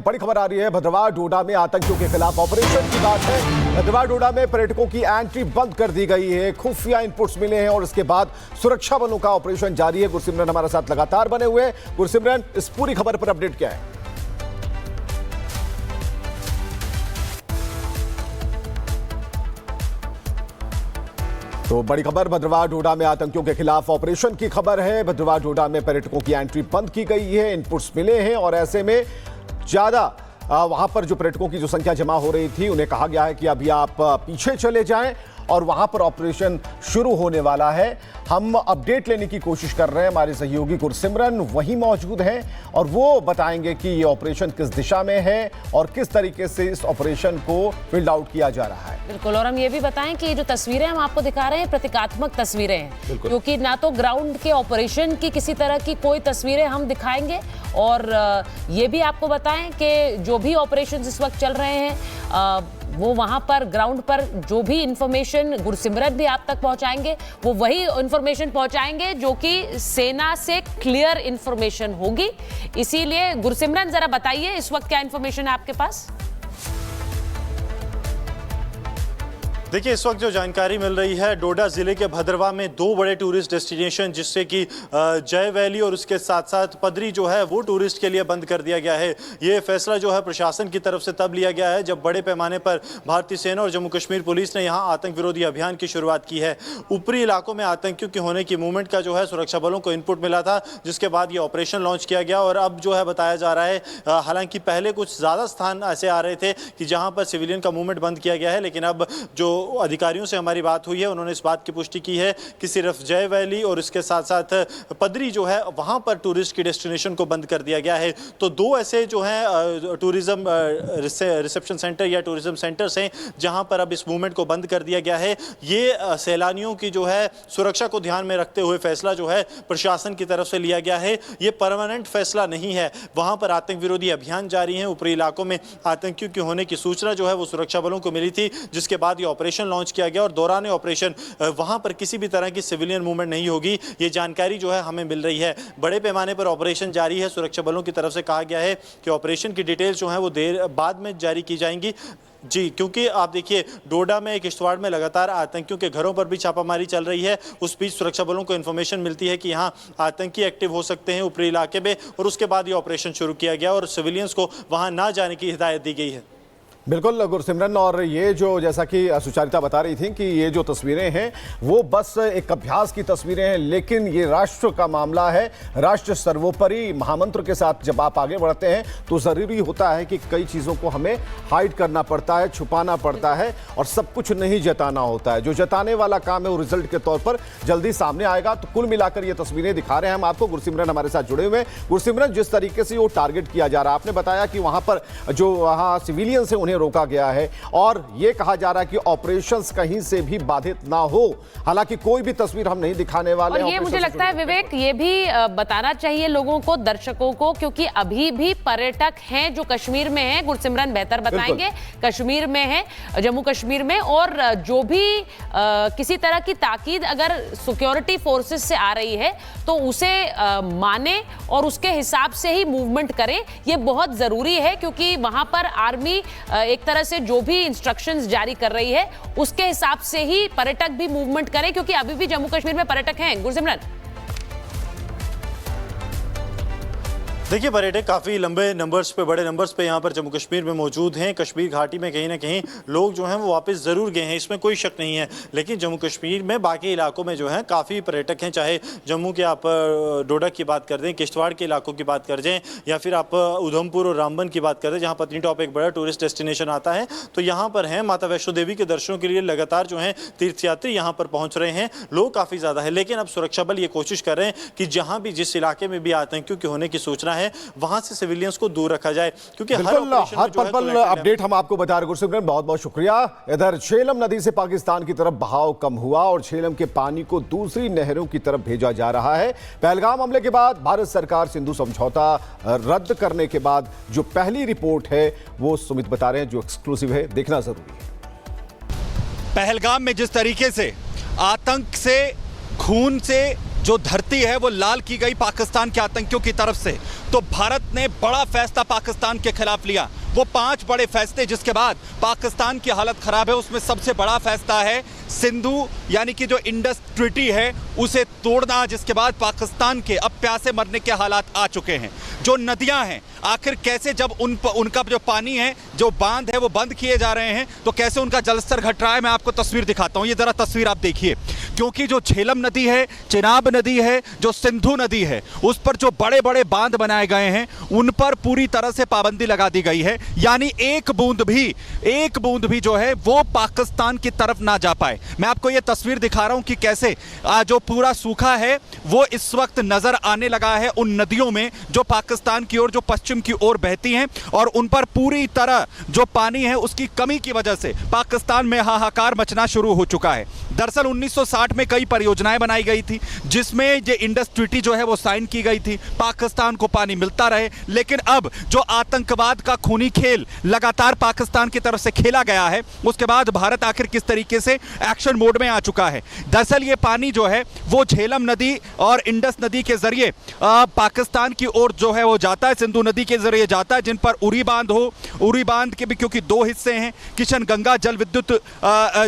बड़ी खबर आ रही है। भद्रवाह डोडा में आतंकियों के खिलाफ ऑपरेशन की बात है। भद्रवाह डोडा में पर्यटकों की एंट्री बंद कर दी गई है। खुफिया इनपुट्स मिले हैं और इसके बाद सुरक्षा बलों का ऑपरेशन जारी है। गुरसिमरन हमारे साथ लगातार बने हुए हैं। गुरसिमरन, इस पूरी खबर पर अपडेट क्या है? तो बड़ी खबर भद्रवाह डोडा में आतंकियों के खिलाफ ऑपरेशन की खबर है। भद्रवाह डोडा में पर्यटकों की एंट्री बंद की गई है। इनपुट्स मिले हैं और ऐसे में ज्यादा वहां पर जो पर्यटकों की जो संख्या जमा हो रही थी उन्हें कहा गया है कि अभी आप पीछे चले जाएं और वहां पर ऑपरेशन शुरू होने वाला है। हम अपडेट लेने की कोशिश कर रहे हैं। हमारे सहयोगी गुरसिमरन वहीं मौजूद हैं और वो बताएंगे कि ये ऑपरेशन किस दिशा में है और किस तरीके से इस ऑपरेशन को फील्ड आउट किया जा रहा है। बिल्कुल, और हम ये भी बताएं कि ये जो तस्वीरें हम आपको दिखा रहे हैं प्रतीकात्मक तस्वीरें हैं, क्योंकि ना तो ग्राउंड के ऑपरेशन की किसी तरह की कोई तस्वीरें हम दिखाएंगे और ये भी आपको बताएं कि जो भी ऑपरेशन इस वक्त चल रहे हैं वो वहां पर ग्राउंड पर जो भी इंफॉर्मेशन गुरसिमरन भी आप तक पहुंचाएंगे वो वही इंफॉर्मेशन पहुंचाएंगे जो कि सेना से क्लियर इंफॉर्मेशन होगी। इसीलिए गुरसिमरन जरा बताइए इस वक्त क्या इंफॉर्मेशन है आपके पास? देखिए, इस वक्त जो जानकारी मिल रही है, डोडा जिले के भद्रवाह में दो बड़े टूरिस्ट डेस्टिनेशन जिससे कि जय वैली और उसके साथ साथ पदरी जो है वो टूरिस्ट के लिए बंद कर दिया गया है। ये फैसला जो है प्रशासन की तरफ से तब लिया गया है जब बड़े पैमाने पर भारतीय सेना और जम्मू कश्मीर पुलिस ने यहाँ आतंक विरोधी अभियान की शुरुआत की है। ऊपरी इलाकों में आतंकियों के होने की मूवमेंट का जो है सुरक्षा बलों को इनपुट मिला था, जिसके बाद ये ऑपरेशन लॉन्च किया गया और अब जो है बताया जा रहा है, हालांकि पहले कुछ ज़्यादा स्थान ऐसे आ रहे थे कि जहाँ पर सिविलियन का मूवमेंट बंद किया गया है, लेकिन अब जो अधिकारियों से हमारी बात हुई है उन्होंने इस बात की पुष्टि की है कि सिर्फ जय वैली और इसके साथ साथ पदरी जो है वहां पर टूरिस्ट की डेस्टिनेशन को बंद कर दिया गया है। तो दो ऐसे जो है टूरिज्म रिसेप्शन सेंटर या टूरिज्म सेंटर्स हैं जहां पर अब इस मूवमेंट को बंद कर दिया गया है। ये सैलानियों की जो है सुरक्षा को ध्यान में रखते हुए फैसला जो है प्रशासन की तरफ से लिया गया है। ये परमानेंट फैसला नहीं है। वहां पर आतंक विरोधी अभियान जारी है। ऊपरी इलाकों में आतंकियों के होने की सूचना जो है वो सुरक्षा बलों को मिली थी, जिसके बाद ये ऑपरेशन लॉन्च किया गया और दौरान ऑपरेशन वहां पर किसी भी तरह की सिविलियन मूवमेंट नहीं होगी। ये जानकारी जो है हमें मिल रही है। बड़े पैमाने पर ऑपरेशन जारी है। सुरक्षा बलों की तरफ से कहा गया है कि ऑपरेशन की डिटेल्स जो है वो देर बाद में जारी की जाएंगी जी, क्योंकि आप देखिए डोडा में, किश्तवाड़ में लगातार आतंकियों के घरों पर भी छापामारी चल रही है। उस बीच सुरक्षा बलों को इन्फॉर्मेशन मिलती है कि यहाँ आतंकी एक्टिव हो सकते हैं ऊपरी इलाके में और उसके बाद ये ऑपरेशन शुरू किया गया और सिविलियंस को वहाँ ना जाने की हिदायत दी गई है। बिल्कुल गुरसिमरन, और ये जो जैसा कि सुचारिता बता रही थी कि ये जो तस्वीरें हैं वो बस एक अभ्यास की तस्वीरें हैं, लेकिन ये राष्ट्र का मामला है। राष्ट्र सर्वोपरि महामंत्र के साथ जब आप आगे बढ़ते हैं तो ज़रूरी होता है कि कई चीज़ों को हमें हाइड करना पड़ता है, छुपाना पड़ता है और सब कुछ नहीं जताना होता है। जो जताने वाला काम है वो रिजल्ट के तौर पर जल्दी सामने आएगा। तो कुल मिलाकर ये तस्वीरें दिखा रहे हैं हम आपको। गुरसिमरन हमारे साथ जुड़े हुए हैं। गुरसिमरन, जिस तरीके से वो टारगेट किया जा रहा है, आपने बताया कि वहाँ पर जो वहाँ सिविलियंस है उन्हें रोका गया है और यह कहा जा रहा है कि ऑपरेशंस कहीं से भी बाधित ना हो। हालांकि कोई भी तस्वीर हम नहीं दिखाने वाले। और ये मुझे लगता है विवेक, ये भी बताना चाहिए लोगों को, दर्शकों को, क्योंकि अभी भी पर्यटक हैं जो कश्मीर में हैं। गुरसिमरन बेहतर बताएंगे, कश्मीर में है, जम्मू कश्मीर में, और जो भी किसी तरह की ताकीद अगर सिक्योरिटी फोर्सेस से आ रही है तो उसे माने और उसके हिसाब से ही मूवमेंट करें। ये बहुत जरूरी है क्योंकि वहां पर आर्मी एक तरह से जो भी इंस्ट्रक्शंस जारी कर रही है उसके हिसाब से ही पर्यटक भी मूवमेंट करें, क्योंकि अभी भी जम्मू कश्मीर में पर्यटक हैं। गुरसिमरन, देखिए, पर्यटक काफ़ी लंबे नंबर्स पे, बड़े नंबर्स पे यहाँ पर जम्मू कश्मीर में मौजूद हैं। कश्मीर घाटी में कहीं ना कहीं लोग जो हैं वो वापस ज़रूर गए हैं, इसमें कोई शक नहीं है। लेकिन जम्मू कश्मीर में बाकी इलाकों में जो है काफ़ी पर्यटक हैं, चाहे जम्मू के आप डोडा की बात कर दें, किश्तवाड़ के इलाकों की बात कर दें, या फिर आप उधमपुर और रामबन की बात कर दें जहाँ पत्नीटॉप एक बड़ा टूरिस्ट डेस्टिनेशन आता है। तो यहाँ पर हैं माता वैष्णो देवी के दर्शनों के लिए लगातार जो है तीर्थयात्री यहाँ पर पहुँच रहे हैं। लोग काफ़ी ज़्यादा है, लेकिन अब सुरक्षा बल ये कोशिश कर रहे हैं कि जहाँ भी, जिस इलाके में भी आतंकियों के होने की सूचना है वहां से सिविलियंस को दूर रखा जाए, क्योंकि हर पल अपडेट हम आपको बता रहे। गुरसिमरन, बहुत बहुत शुक्रिया। इधर झेलम नदी से पाकिस्तान की तरफ बहाव कम हुआ और झेलम के पानी को दूसरी नहरों की तरफ भेजा जा रहा है। पहलगाम हमले के बाद भारत सरकार सिंधु समझौता रद्द करने के बाद जो पहली रिपोर्ट है वो सुमित बता रहे हैं, जो एक्सक्लूसिव है, देखना जरूरी है। पहलगाम में जिस तरीके से आतंक से, खून से जो धरती है वो लाल की गई पाकिस्तान के आतंकियों की तरफ से, तो भारत ने बड़ा फैसला पाकिस्तान के खिलाफ लिया। वो 5 बड़े फैसले जिसके बाद पाकिस्तान की हालत खराब है, उसमें सबसे बड़ा फैसला है सिंधु यानी कि जो इंडस ट्रीटी है उसे तोड़ना, जिसके बाद पाकिस्तान के अब प्यासे मरने के हालात आ चुके हैं। जो नदियां हैं आखिर कैसे, जब उनका जो पानी है, जो बांध है वो बंद किए जा रहे हैं, तो कैसे उनका जलस्तर घट रहा है। मैं आपको तस्वीर दिखाता हूं, ये जरा तस्वीर आप देखिए, क्योंकि जो झेलम नदी है, चिनाब नदी है, जो सिंधु नदी है, उस पर जो बड़े बड़े बांध बनाए गए हैं उन पर पूरी तरह से पाबंदी लगा दी गई है, यानी एक बूंद भी जो है वो पाकिस्तान की तरफ ना जा पाए। मैं आपको ये तस्वीर दिखा रहा हूं कि कैसे जो पूरा सूखा है वो इस वक्त नजर आने लगा है उन नदियों में जो पाकिस्तान की ओर, जो पश्चिम की ओर बहती हैं, और उन पर पूरी तरह जो पानी है उसकी कमी की वजह से पाकिस्तान में हाहाकार मचना शुरू हो चुका है। दरअसल 1960 में कई परियोजनाएं बनाई गई थी जिसमें ये इंडस ट्रीटी जो है वो साइन की गई थी, पाकिस्तान को पानी मिलता रहे। लेकिन अब जो आतंकवाद का खूनी खेल लगातार पाकिस्तान की तरफ से खेला गया है, उसके बाद भारत आखिर किस तरीके से एक्शन मोड में आ चुका है। दरअसल ये पानी जो है वो झेलम नदी और इंडस नदी के जरिए पाकिस्तान की ओर जो है वो जाता है, सिंधु नदी के जरिए जाता है, जिन पर उरी बांध के भी क्योंकि 2 हिस्से हैं, किशन गंगा जल विद्युत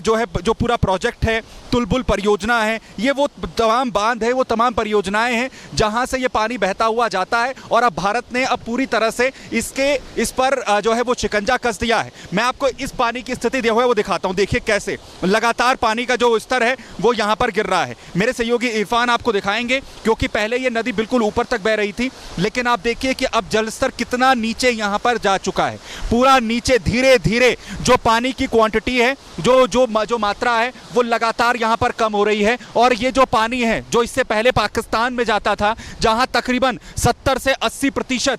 जो है, जो पूरा प्रोजेक्ट है, तुलबुल परियोजना है, ये वो तमाम बांध है, वो तमाम परियोजनाएं हैं जहां से ये पानी बहता हुआ जाता है। और अब भारत ने अब पूरी तरह से इस पर जो है वो शिकंजा कस दिया है। मैं आपको इस पानी की स्थिति जो है वो दिखाता हूं, देखिए कैसे लगातार पानी का जो स्तर है वो यहां पर गिर रहा है। मेरे सहयोगी इरफान आपको दिखाएंगे, क्योंकि पहले ये नदी बिल्कुल ऊपर तक बह रही थी, लेकिन आप देखिए कि अब जलस्तर कितना नीचे यहां पर जा चुका है। पूरा नीचे धीरे धीरे जो पानी की क्वांटिटी है, जो मात्रा है, वो लगातार यहां पर कम हो रही है। और ये जो पानी है जो इससे पहले पाकिस्तान में जाता था, जहां तकरीबन 70 से 80%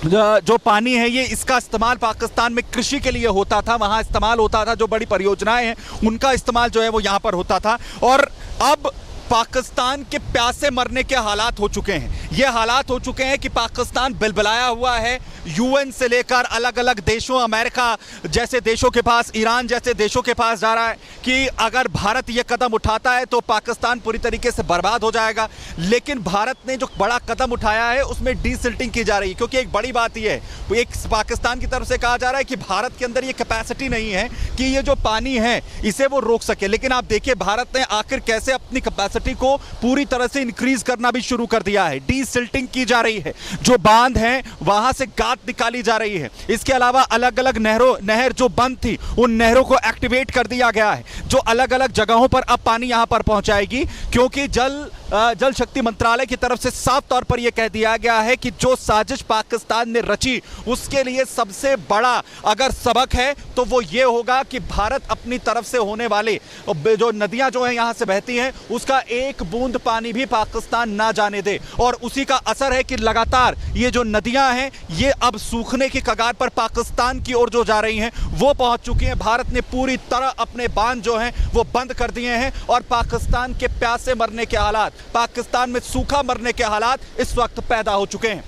जो पानी है ये इसका इस्तेमाल पाकिस्तान में कृषि के लिए होता था, वहां इस्तेमाल होता था, जो बड़ी परियोजनाएं हैं उनका इस्तेमाल जो है वो यहां पर होता था। और अब पाकिस्तान के प्यासे मरने के हालात हो चुके हैं। ये हालात हो चुके हैं कि पाकिस्तान बिलबिलाया हुआ है, यूएन से लेकर अलग अलग देशों, अमेरिका जैसे देशों के पास, ईरान जैसे देशों के पास जा रहा है कि अगर भारत ये कदम उठाता है तो पाकिस्तान पूरी तरीके से बर्बाद हो जाएगा। लेकिन भारत ने जो बड़ा कदम उठाया है उसमें डीसिल्टिंग की जा रही है, क्योंकि एक बड़ी बात यह है, एक पाकिस्तान की तरफ से कहा जा रहा है कि भारत के अंदर ये कैपेसिटी नहीं है कि ये जो पानी है इसे वो रोक सके। लेकिन आप देखिए भारत ने आखिर कैसे अपनी कैपेसिटी को पूरी तरह से इंक्रीज करना भी शुरू कर दिया है। डीसिल्टिंग की जा रही है, जो बांध हैं वहां से गाद निकाली जा रही है। इसके अलावा अलग अलग नहर जो बंद थी उन नहरों को एक्टिवेट कर दिया गया है, जो अलग अलग जगहों पर अब पानी यहां पर पहुंचाएगी, क्योंकि जल शक्ति मंत्रालय की तरफ से साफ तौर पर यह कह दिया गया है कि जो साजिश पाकिस्तान ने रची उसके लिए सबसे बड़ा अगर सबक है तो वो ये होगा कि भारत अपनी तरफ से होने वाले जो नदियां जो है यहां से बहती हैं उसका एक बूंद पानी भी पाकिस्तान ना जाने दे। और उसी का असर है कि लगातार ये जो नदियां हैं ये अब सूखने की कगार पर पाकिस्तान की ओर जो जा रही हैं वो पहुंच चुकी हैं। भारत ने पूरी तरह अपने बांध जो हैं वो बंद कर दिए हैं और पाकिस्तान के प्यासे मरने के हालात, पाकिस्तान में सूखा मरने के हालात इस वक्त पैदा हो चुके हैं।